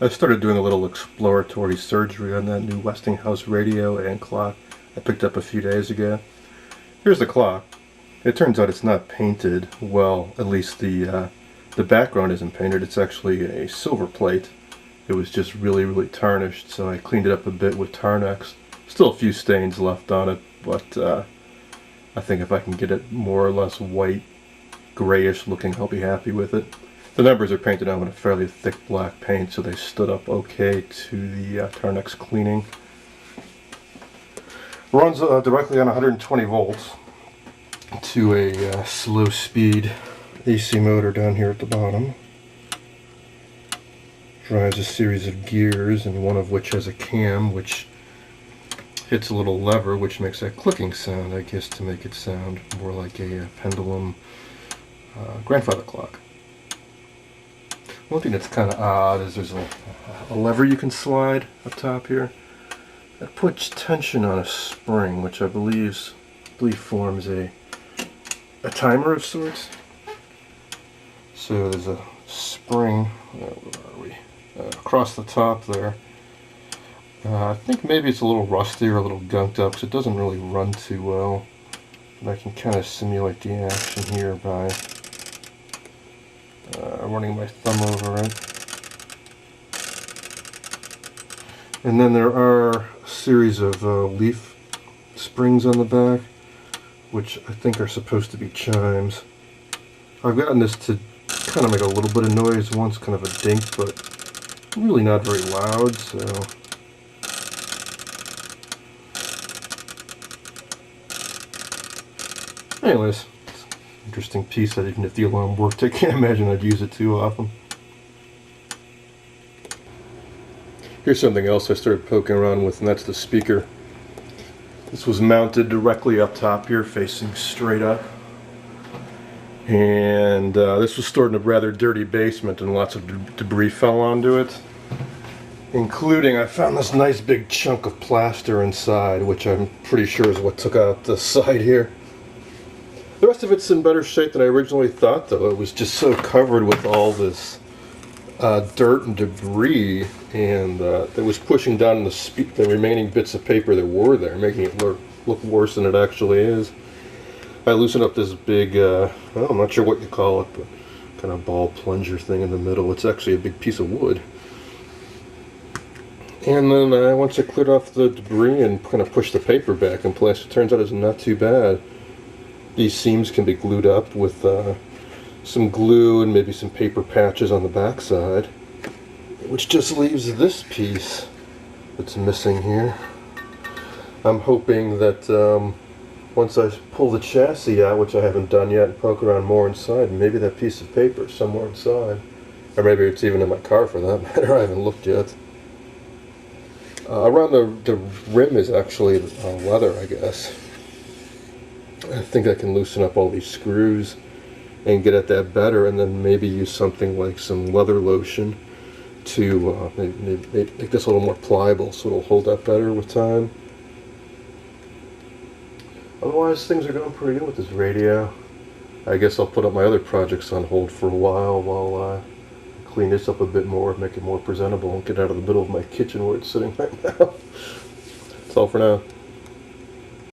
I started doing a little exploratory surgery on that new Westinghouse radio and clock I picked up a few days ago. Here's the clock. It turns out it's not painted well, at least the background isn't painted. It's actually a silver plate. It was just really tarnished, so I cleaned it up a bit with Tarnex. Still a few stains left on it, but I think if I can get it more or less white, grayish looking, I'll be happy with it. The numbers are painted on with a fairly thick black paint, so they stood up okay to the Tarnex cleaning. Runs directly on 120 volts to a slow speed AC motor down here at the bottom. Drives a series of gears, and one of which has a cam which hits a little lever which makes that clicking sound, I guess, to make it sound more like a pendulum grandfather clock. One thing that's kind of odd is there's a lever you can slide up top here that puts tension on a spring, which I believe forms a timer of sorts. So there's a spring, where are we? Across the top there. I think maybe it's a little rusty or a little gunked up because it doesn't really run too well. But I can kind of simulate the action here by running my thumb over it. And then there are a series of leaf springs on the back, which I think are supposed to be chimes. I've gotten this to kind of make a little bit of noise once, kind of a dink, but really not very loud, so... Anyways, it's an interesting piece that even if the alarm worked, I can't imagine I'd use it too often. Here's something else I started poking around with, and that's the speaker. This was mounted directly up top here, facing straight up. And this was stored in a rather dirty basement, and lots of debris fell onto it. Including, I found this nice big chunk of plaster inside, which I'm pretty sure is what took out the side here. The rest of it's in better shape than I originally thought, though. It was just so covered with all this dirt and debris, and it was pushing down the remaining bits of paper that were there, making it look worse than it actually is. I loosened up this big, well, I'm not sure what you call it, but kind of ball plunger thing in the middle. It's actually a big piece of wood. And then once I cleared off the debris and kind of pushed the paper back in place, it turns out it's not too bad. These seams can be glued up with some glue and maybe some paper patches on the back side, which just leaves this piece that's missing here. I'm hoping that once I pull the chassis out, which I haven't done yet, and poke around more inside, maybe that piece of paper is somewhere inside. Or maybe it's even in my car for that matter. I haven't looked yet. Around the rim is actually leather, I guess. I think I can loosen up all these screws and get at that better, and then maybe use something like some leather lotion to maybe make this a little more pliable so it'll hold up better with time. Otherwise, things are going pretty good with this radio. I guess I'll put up my other projects on hold for a while I clean this up a bit more, make it more presentable, and get out of the middle of my kitchen where it's sitting right now. That's all for now.